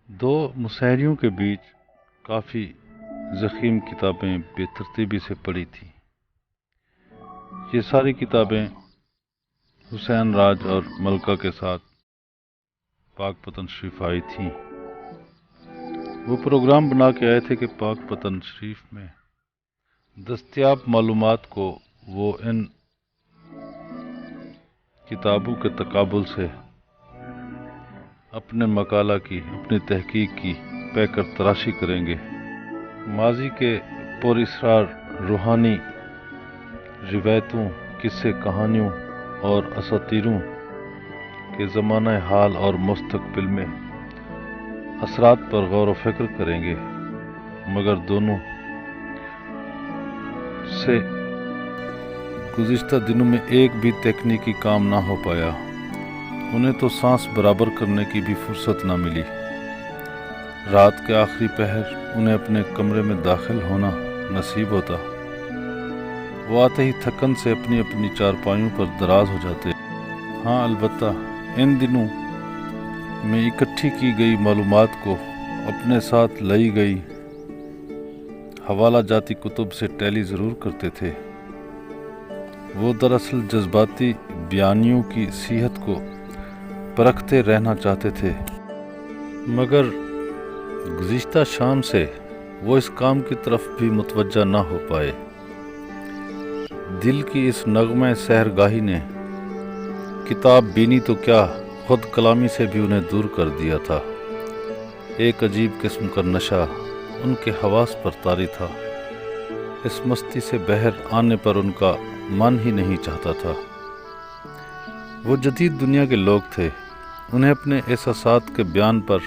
دو مصحریوں کے بیچ کافی ضخیم کتابیں بے ترتیبی سے پڑی تھیں۔ یہ ساری کتابیں حسین راج اور ملکہ کے ساتھ پاک پتن شریف آئی تھیں۔ وہ پروگرام بنا کے آئے تھے کہ پاک پتن شریف میں دستیاب معلومات کو وہ ان کتابوں کے تقابل سے اپنے مقالہ کی، اپنی تحقیق کی پے کر تراشی کریں گے۔ ماضی کے پر اسرار روحانی روایتوں، قصے کہانیوں اور اساطیروں کے زمانہ حال اور مستقبل میں اثرات پر غور و فکر کریں گے، مگر دونوں سے گزشتہ دنوں میں ایک بھی تکنیکی کام نہ ہو پایا۔ انہیں تو سانس برابر کرنے کی بھی فرصت نہ ملی۔ رات کے آخری پہر انہیں اپنے کمرے میں داخل ہونا نصیب ہوتا، وہ آتے ہی تھکن سے اپنی اپنی چارپائیوں پر دراز ہو جاتے۔ ہاں، البتہ ان دنوں میں اکٹھی کی گئی معلومات کو اپنے ساتھ لائی گئی حوالہ جاتی کتب سے ٹیلی ضرور کرتے تھے۔ وہ دراصل جذباتی بیانیوں کی صحت کو پرکھتے رہنا چاہتے تھے، مگر گزشتہ شام سے وہ اس کام کی طرف بھی متوجہ نہ ہو پائے۔ دل کی اس نغمہ سحرگاہی نے کتاب بینی تو کیا، خود کلامی سے بھی انہیں دور کر دیا تھا۔ ایک عجیب قسم کا نشہ ان کے حواس پر طاری تھا۔ اس مستی سے باہر آنے پر ان کا من ہی نہیں چاہتا تھا۔ وہ جدید دنیا کے لوگ تھے، انہیں اپنے احساسات کے بیان پر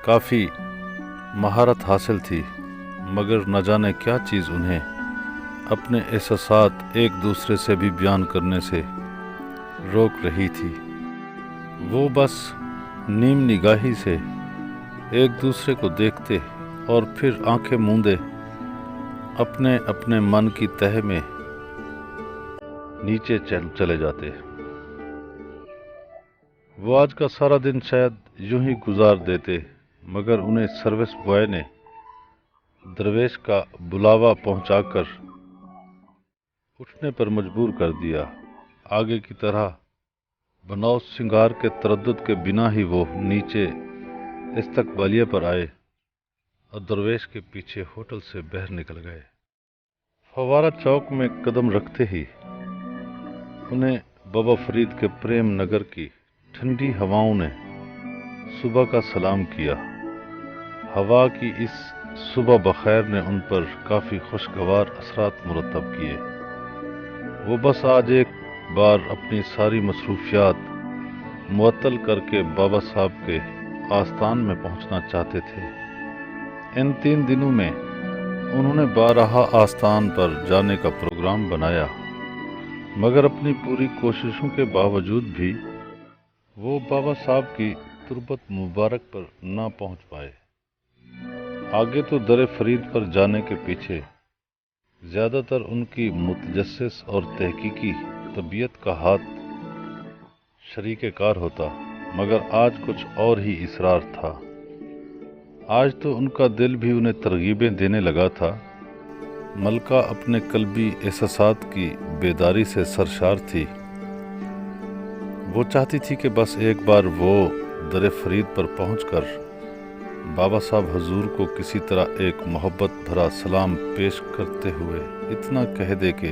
کافی مہارت حاصل تھی، مگر نہ جانے کیا چیز انہیں اپنے احساسات ایک دوسرے سے بھی بیان کرنے سے روک رہی تھی۔ وہ بس نیم نگاہی سے ایک دوسرے کو دیکھتے اور پھر آنکھیں موندے اپنے اپنے من کی تہہ میں نیچے چلے جاتے۔ وہ آج کا سارا دن شاید یوں ہی گزار دیتے، مگر انہیں سروس بوائے نے درویش کا بلاوا پہنچا کر اٹھنے پر مجبور کر دیا۔ آگے کی طرح بناؤ سنگار کے تردد کے بنا ہی وہ نیچے استقبالیہ پر آئے اور درویش کے پیچھے ہوٹل سے باہر نکل گئے۔ فوارہ چوک میں قدم رکھتے ہی انہیں بابا فرید کے پریم نگر کی ٹھنڈی ہواؤں نے صبح کا سلام کیا۔ ہوا کی اس صبح بخیر نے ان پر کافی خوشگوار اثرات مرتب کیے۔ وہ بس آج ایک بار اپنی ساری مصروفیات معطل کر کے بابا صاحب کے آستان میں پہنچنا چاہتے تھے۔ ان 3 دنوں میں انہوں نے بارہا آستان پر جانے کا پروگرام بنایا، مگر اپنی پوری کوششوں کے باوجود بھی وہ بابا صاحب کی تربت مبارک پر نہ پہنچ پائے۔ آگے تو در فرید پر جانے کے پیچھے زیادہ تر ان کی متجسس اور تحقیقی طبیعت کا ہاتھ شریک کار ہوتا، مگر آج کچھ اور ہی اصرار تھا۔ آج تو ان کا دل بھی انہیں ترغیبیں دینے لگا تھا۔ ملکہ اپنے قلبی احساسات کی بیداری سے سرشار تھی۔ وہ چاہتی تھی کہ بس ایک بار وہ در فرید پر پہنچ کر بابا صاحب حضور کو کسی طرح ایک محبت بھرا سلام پیش کرتے ہوئے اتنا کہہ دے کہ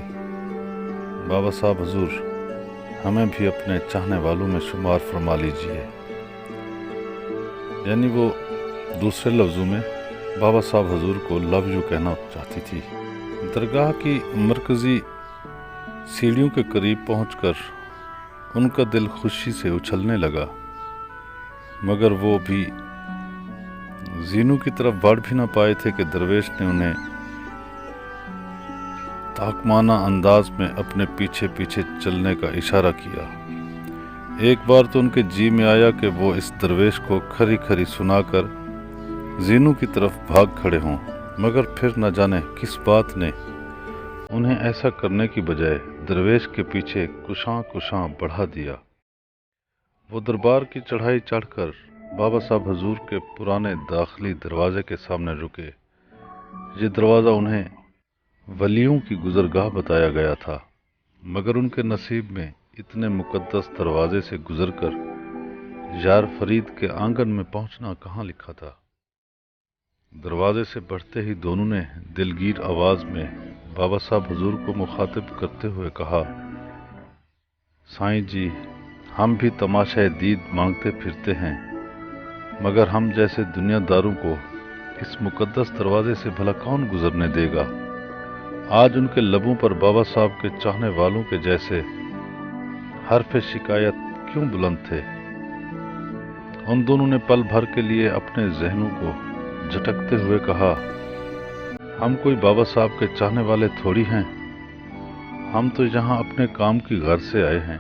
بابا صاحب حضور، ہمیں بھی اپنے چاہنے والوں میں شمار فرما لیجیے۔ یعنی وہ دوسرے لفظوں میں بابا صاحب حضور کو لو یو کہنا چاہتی تھی۔ درگاہ کی مرکزی سیڑھیوں کے قریب پہنچ کر ان کا دل خوشی سے اچھلنے لگا، مگر وہ بھی زینو کی طرف بڑھ بھی نہ پائے تھے کہ درویش نے انہیں تحکمانہ انداز میں اپنے پیچھے پیچھے چلنے کا اشارہ کیا۔ ایک بار تو ان کے جی میں آیا کہ وہ اس درویش کو کھری کھری سنا کر زینو کی طرف بھاگ کھڑے ہوں، مگر پھر نہ جانے کس بات نے انہیں ایسا کرنے کی بجائے درویش کے پیچھے کشاں کشاں بڑھا دیا۔ وہ دربار کی چڑھائی چڑھ کر بابا صاحب حضور کے پرانے داخلی دروازے کے سامنے رکے۔ یہ دروازہ انہیں ولیوں کی گزرگاہ بتایا گیا تھا، مگر ان کے نصیب میں اتنے مقدس دروازے سے گزر کر یار فرید کے آنگن میں پہنچنا کہاں لکھا تھا۔ دروازے سے بڑھتے ہی دونوں نے دلگیر آواز میں بابا صاحب حضور کو مخاطب کرتے ہوئے کہا، سائیں جی، ہم بھی تماشائے دید مانگتے پھرتے ہیں، مگر ہم جیسے دنیا داروں کو اس مقدس دروازے سے بھلا کون گزرنے دے گا۔ آج ان کے لبوں پر بابا صاحب کے چاہنے والوں کے جیسے حرف شکایت کیوں بلند تھے؟ ان دونوں نے پل بھر کے لیے اپنے ذہنوں کو جھٹکتے ہوئے کہا، ہم کوئی بابا صاحب کے چاہنے والے تھوڑی ہیں، ہم تو یہاں اپنے کام کی غرض سے آئے ہیں،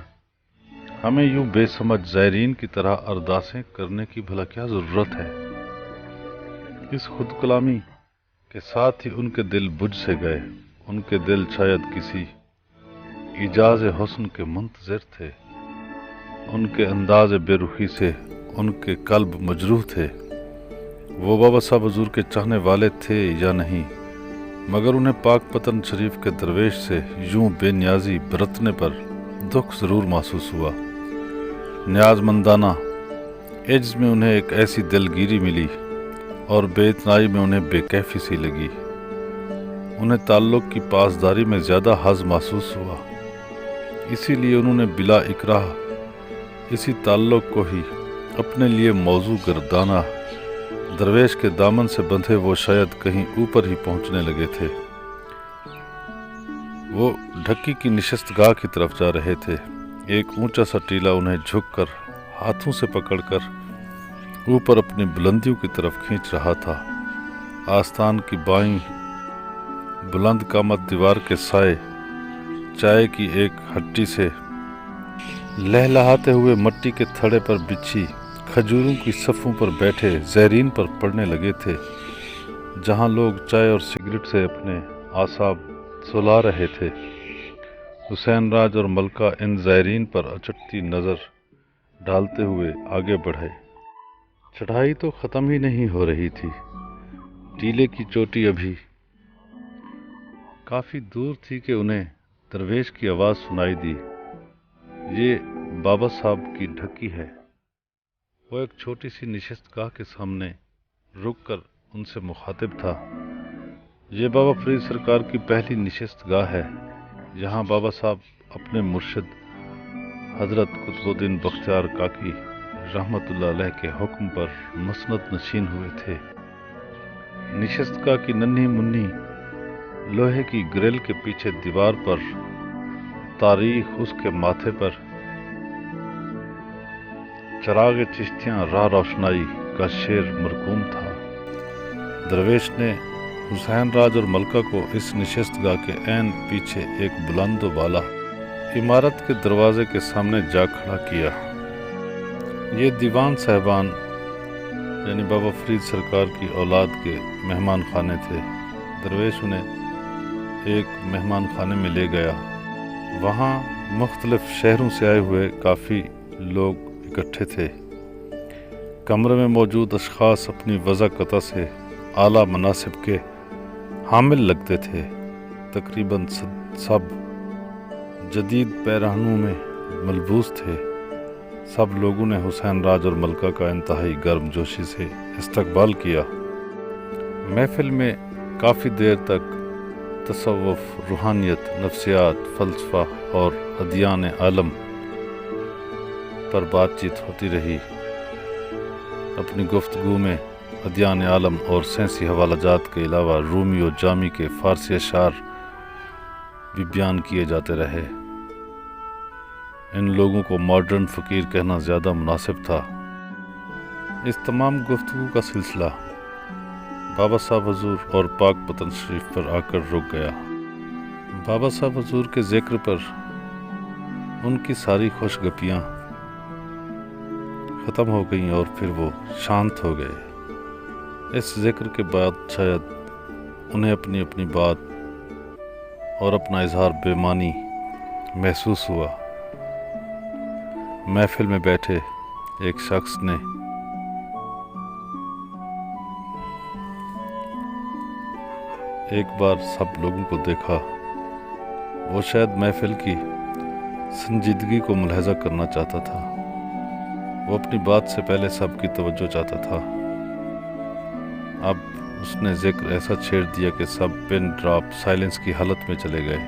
ہمیں یوں بے سمجھ زائرین کی طرح ارداسیں کرنے کی بھلا کیا ضرورت ہے۔ اس خود کلامی کے ساتھ ہی ان کے دل بجھ سے گئے۔ ان کے دل شاید کسی اعجاز حسن کے منتظر تھے۔ ان کے انداز بے رخی سے ان کے قلب مجروح تھے۔ وہ بابا صاحب حضور کے چاہنے والے تھے یا نہیں، مگر انہیں پاک پتن شریف کے درویش سے یوں بے نیازی برتنے پر دکھ ضرور محسوس ہوا۔ نیاز مندانہ عجز میں انہیں ایک ایسی دلگیری ملی اور بے اتنائی میں انہیں بے کیفی سی لگی۔ انہیں تعلق کی پاسداری میں زیادہ حظ محسوس ہوا، اسی لیے انہوں نے بلا اکراہ اسی تعلق کو ہی اپنے لیے موضوع گردانا۔ درویش کے دامن سے بندھے وہ شاید کہیں اوپر ہی پہنچنے لگے تھے۔ وہ ڈھکی کی نشست گاہ کی طرف جا رہے تھے۔ ایک اونچا سا ٹیلا انہیں جھک کر ہاتھوں سے پکڑ کر اوپر اپنی بلندیوں کی طرف کھینچ رہا تھا۔ آستان کی بائیں بلند قامت دیوار کے سائے چائے کی ایک ہٹی سے لہلہاتے ہوئے مٹی کے تھڑے پر بچھی کھجوروں کی صفوں پر بیٹھے زائرین پر پڑنے لگے تھے، جہاں لوگ چائے اور سگریٹ سے اپنے اعصاب سلا رہے تھے۔ حسین راج اور ملکہ ان زائرین پر اچٹتی نظر ڈالتے ہوئے آگے بڑھے۔ چڑھائی تو ختم ہی نہیں ہو رہی تھی، ٹیلے کی چوٹی ابھی کافی دور تھی کہ انہیں درویش کی آواز سنائی دی، یہ بابا صاحب کی ڈھکی ہے۔ وہ ایک چھوٹی سی نشست گاہ کے سامنے رک کر ان سے مخاطب تھا۔ یہ بابا فرید سرکار کی پہلی نشست گاہ ہے، یہاں بابا صاحب اپنے مرشد حضرت قطب الدین بختیار کاکی رحمت اللہ علیہ کے حکم پر مسند نشین ہوئے تھے۔ نشست گاہ کی ننھی منھی لوہے کی گرل کے پیچھے دیوار پر تاریخ اس کے ماتھے پر چراغ چشتیاں راہ روشنائی کا شعر مرقوم تھا۔ درویش نے حسین راج اور ملکہ کو اس نشست گاہ کے عین پیچھے ایک بلند و بالا عمارت کے دروازے کے سامنے جا کھڑا کیا۔ یہ دیوان صاحبان یعنی بابا فرید سرکار کی اولاد کے مہمان خانے تھے۔ درویش انہیں ایک مہمان خانے میں لے گیا۔ وہاں مختلف شہروں سے آئے ہوئے کافی لوگ اکٹھے تھے۔ کمرے میں موجود اشخاص اپنی وضع سے اعلیٰ مناصب کے حامل لگتے تھے۔ تقریباً سب جدید پیرہنوں میں ملبوس تھے۔ سب لوگوں نے حسین راج اور ملکہ کا انتہائی گرم جوشی سے استقبال کیا۔ محفل میں کافی دیر تک تصوف، روحانیت، نفسیات، فلسفہ اور ادیان عالم پر بات چیت ہوتی رہی۔ اپنی گفتگو میں ادیان عالم اور سینسی حوالہ جات کے علاوہ رومی و جامی کے فارسی اشعار بھی بیان کیے جاتے رہے۔ ان لوگوں کو ماڈرن فقیر کہنا زیادہ مناسب تھا۔ اس تمام گفتگو کا سلسلہ بابا صاحب حضور اور پاک پتن شریف پر آ کر رک گیا۔ بابا صاحب حضور کے ذکر پر ان کی ساری خوش گپیاں ختم ہو گئیں اور پھر وہ شانت ہو گئے۔ اس ذکر کے بعد شاید انہیں اپنی اپنی بات اور اپنا اظہار بے معنی محسوس ہوا۔ محفل میں بیٹھے ایک شخص نے ایک بار سب لوگوں کو دیکھا۔ وہ شاید محفل کی سنجیدگی کو ملاحظہ کرنا چاہتا تھا۔ وہ اپنی بات سے پہلے سب کی توجہ چاہتا تھا۔ اب اس نے ذکر ایسا چھیڑ دیا کہ سب پن ڈراپ سائلنس کی حالت میں چلے گئے۔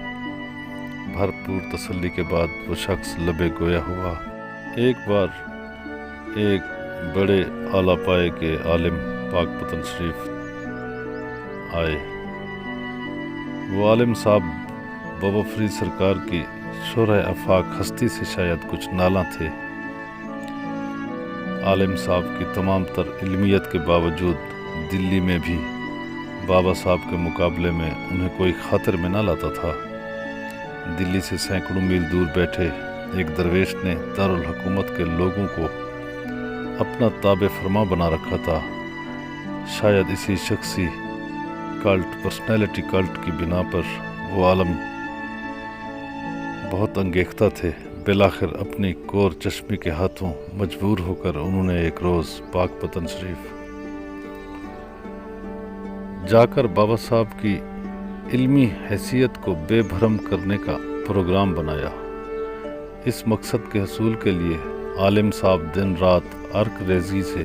بھرپور تسلی کے بعد وہ شخص لبے گویا ہوا۔ ایک بار ایک بڑے اعلیٰ پائے کے عالم پاک پتن شریف آئے۔ وہ عالم صاحب بابا فرید سرکار کی شرح آفاق ہستی سے شاید کچھ نالاں تھے۔ عالم صاحب کی تمام تر علمیت کے باوجود دلی میں بھی بابا صاحب کے مقابلے میں انہیں کوئی خاطر میں نہ لاتا تھا۔ دلی سے سینکڑوں میل دور بیٹھے ایک درویش نے دارالحکومت کے لوگوں کو اپنا تابع فرما بنا رکھا تھا۔ شاید اسی شخصی کلٹ پرسنالٹی کلٹ کی بنا پر وہ عالم بہت انگیختہ تھے۔ بالآخر اپنی کور چشمی کے ہاتھوں مجبور ہو کر انہوں نے ایک روز پاک پتن شریف جا کر بابا صاحب کی علمی حیثیت کو بے بھرم کرنے کا پروگرام بنایا۔ اس مقصد کے حصول کے لیے عالم صاحب دن رات عرق ریزی سے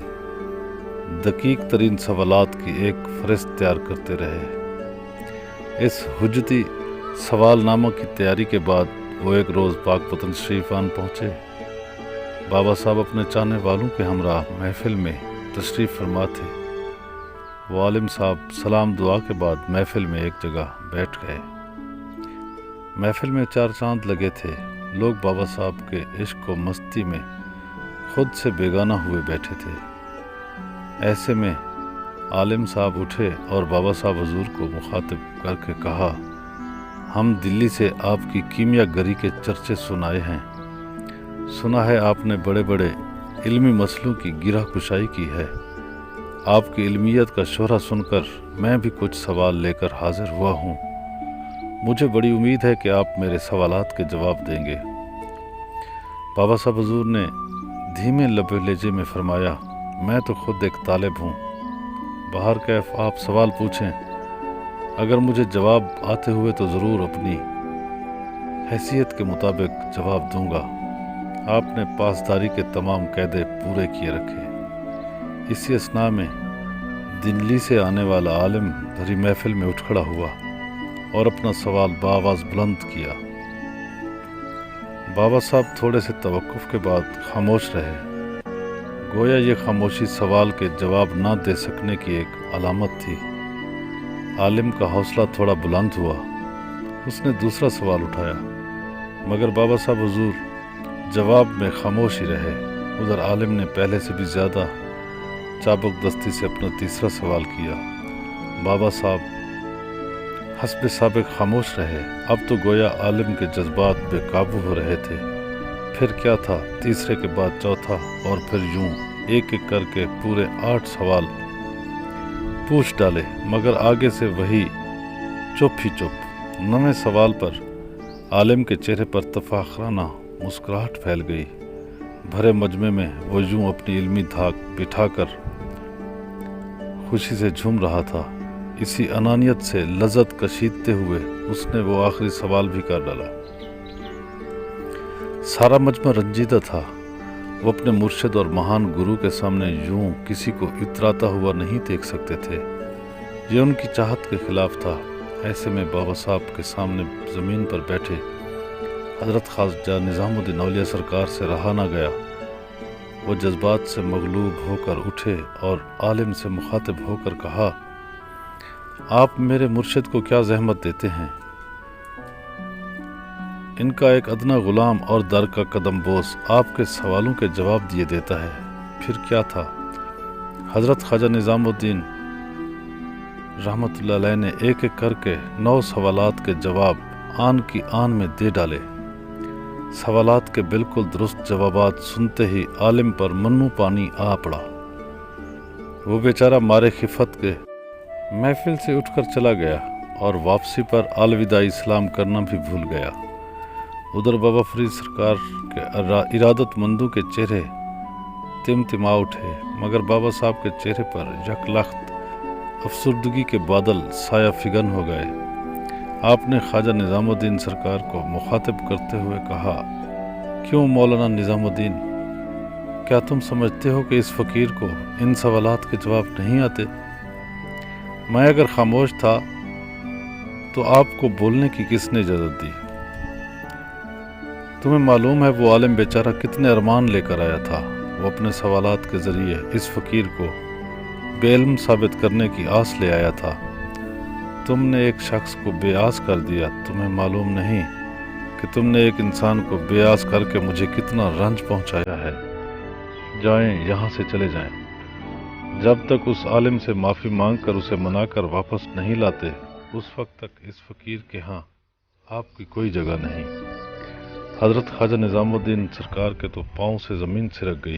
دقیق ترین سوالات کی ایک فہرست تیار کرتے رہے۔ اس حجتی سوال نامہ کی تیاری کے بعد وہ ایک روز پاک پتن شریف آن پہنچے۔ بابا صاحب اپنے چاہنے والوں کے ہمراہ محفل میں تشریف فرما تھے۔ وہ عالم صاحب سلام دعا کے بعد محفل میں ایک جگہ بیٹھ گئے۔ محفل میں 4 چاند لگے تھے۔ لوگ بابا صاحب کے عشق و مستی میں خود سے بیگانہ ہوئے بیٹھے تھے۔ ایسے میں عالم صاحب اٹھے اور بابا صاحب حضور کو مخاطب کر کے کہا، ہم دلی سے آپ کی کیمیا گری کے چرچے سنائے ہیں۔ سنا ہے آپ نے بڑے بڑے علمی مسئلوں کی گرہ کشائی کی ہے۔ آپ کی علمیت کا شہرہ سن کر میں بھی کچھ سوال لے کر حاضر ہوا ہوں۔ مجھے بڑی امید ہے کہ آپ میرے سوالات کے جواب دیں گے۔ بابا صاحب حضور نے دھیمے لبے لہجے میں فرمایا، میں تو خود ایک طالب ہوں، باہر کیف آپ سوال پوچھیں، اگر مجھے جواب آتے ہوئے تو ضرور اپنی حیثیت کے مطابق جواب دوں گا۔ آپ نے پاسداری کے تمام قاعدے پورے کیے رکھے۔ اسی اثناء میں دلی سے آنے والا عالم بھری محفل میں اٹھ کھڑا ہوا اور اپنا سوال بآواز بلند کیا۔ بابا صاحب تھوڑے سے توقف کے بعد خاموش رہے، گویا یہ خاموشی سوال کے جواب نہ دے سکنے کی ایک علامت تھی۔ عالم کا حوصلہ تھوڑا بلند ہوا۔ اس نے دوسرا سوال اٹھایا، مگر بابا صاحب حضور جواب میں خاموش ہی رہے۔ ادھر عالم نے پہلے سے بھی زیادہ چابک دستی سے اپنا تیسرا سوال کیا۔ بابا صاحب حسب سابق خاموش رہے۔ اب تو گویا عالم کے جذبات بے قابو ہو رہے تھے۔ پھر کیا تھا، تیسرے کے بعد چوتھا اور پھر یوں ایک ایک کر کے پورے 8 سوال پوچھ ڈالے، مگر آگے سے وہی چپ ہی چپ۔ 9ویں سوال پر عالم کے چہرے پر تفاخرانہ مسکراہٹ پھیل گئی۔ بھرے مجمع میں وہ یوں اپنی علمی دھاک بٹھا کر خوشی سے جھوم رہا تھا۔ اسی انانیت سے لذت کشیدتے ہوئے اس نے وہ آخری سوال بھی کر ڈالا۔ سارا مجمع رنجیدہ تھا۔ وہ اپنے مرشد اور مہان گرو کے سامنے یوں کسی کو اتراتا ہوا نہیں دیکھ سکتے تھے، یہ ان کی چاہت کے خلاف تھا۔ ایسے میں بابا صاحب کے سامنے زمین پر بیٹھے حضرت خواجہ نظام الدین اولیاء سرکار سے رہا نہ گیا۔ وہ جذبات سے مغلوب ہو کر اٹھے اور عالم سے مخاطب ہو کر کہا، آپ میرے مرشد کو کیا زحمت دیتے ہیں؟ ان کا ایک ادنا غلام اور در کا قدم بوس آپ کے سوالوں کے جواب دیے دیتا ہے۔ پھر کیا تھا، حضرت خواجہ نظام الدین رحمت اللہ علیہ نے ایک ایک کر کے 9 سوالات کے جواب آن کی آن میں دے ڈالے۔ سوالات کے بالکل درست جوابات سنتے ہی عالم پر منو پانی آ پڑا۔ وہ بیچارہ مارے خفت کے محفل سے اٹھ کر چلا گیا اور واپسی پر الوداعی سلام کرنا بھی بھول گیا۔ ادھر بابا فرید سرکار کے ارادت مندوں کے چہرے تمتما اٹھے، مگر بابا صاحب کے چہرے پر یک لخت افسردگی کے بادل سایہ فگن ہو گئے۔ آپ نے خواجہ نظام الدین سرکار کو مخاطب کرتے ہوئے کہا، کیوں مولانا نظام الدین، کیا تم سمجھتے ہو کہ اس فقیر کو ان سوالات کے جواب نہیں آتے؟ میں اگر خاموش تھا تو آپ کو بولنے کی کس نے اجازت دی؟ تمہیں معلوم ہے وہ عالم بیچارہ کتنے ارمان لے کر آیا تھا۔ وہ اپنے سوالات کے ذریعے اس فقیر کو بے علم ثابت کرنے کی آس لے آیا تھا۔ تم نے ایک شخص کو بے آس کر دیا۔ تمہیں معلوم نہیں کہ تم نے ایک انسان کو بے آس کر کے مجھے کتنا رنج پہنچایا ہے۔ جائیں، یہاں سے چلے جائیں۔ جب تک اس عالم سے معافی مانگ کر اسے منا کر واپس نہیں لاتے، اس وقت تک اس فقیر کے ہاں آپ کی کوئی جگہ نہیں۔ حضرت خواجہ نظام الدین سرکار کے تو پاؤں سے زمین سرک گئی۔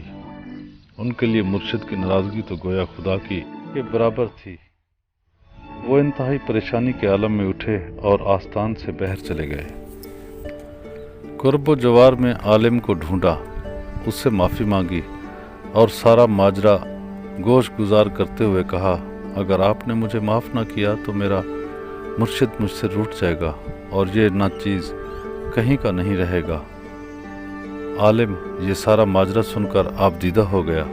ان کے لیے مرشد کی ناراضگی تو گویا خدا کی کے برابر تھی۔ وہ انتہائی پریشانی کے عالم میں اٹھے اور آستان سے باہر چلے گئے۔ قرب و جوار میں عالم کو ڈھونڈا، اس سے معافی مانگی اور سارا ماجرا گوش گزار کرتے ہوئے کہا، اگر آپ نے مجھے معاف نہ کیا تو میرا مرشد مجھ سے روٹھ جائے گا اور یہ ناچیز کہیں کا نہیں رہے گا۔ عالم یہ سارا ماجرا سن کر آپ دیدہ ہو گیا۔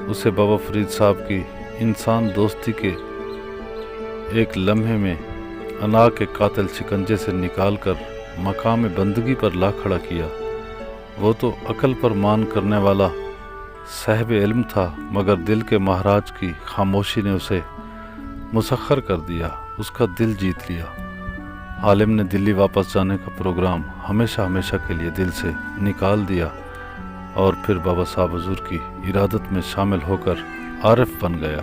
اسے بابا فرید صاحب کی انسان دوستی کے ایک لمحے میں انا کے قاتل شکنجے سے نکال کر مقام بندگی پر لا کھڑا کیا۔ وہ تو عقل پر مان کرنے والا صاحب علم تھا، مگر دل کے مہاراج کی خاموشی نے اسے مسخر کر دیا، اس کا دل جیت لیا۔ عالم نے دلی واپس جانے کا پروگرام ہمیشہ کے لیے دل سے نکال دیا اور پھر بابا صاحب حضور کی ارادت میں شامل ہو کر عارف بن گیا۔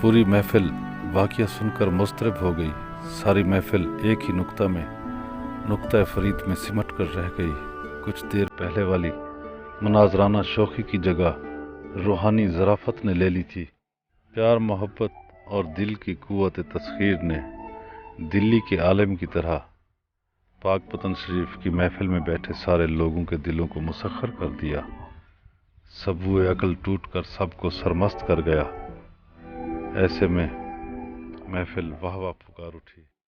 پوری محفل واقعہ سن کر مضطرب ہو گئی۔ ساری محفل ایک ہی نقطہ فرید میں سمٹ کر رہ گئی۔ کچھ دیر پہلے والی مناظرانہ شوخی کی جگہ روحانی ظرافت نے لے لی تھی۔ پیار، محبت اور دل کی قوت تسخیر نے دلی کے عالم کی طرح پاک پتن شریف کی محفل میں بیٹھے سارے لوگوں کے دلوں کو مسخر کر دیا۔ سبوئے عقل ٹوٹ کر سب کو سرمست کر گیا۔ ایسے میں محفل واہ واہ پکار اٹھی۔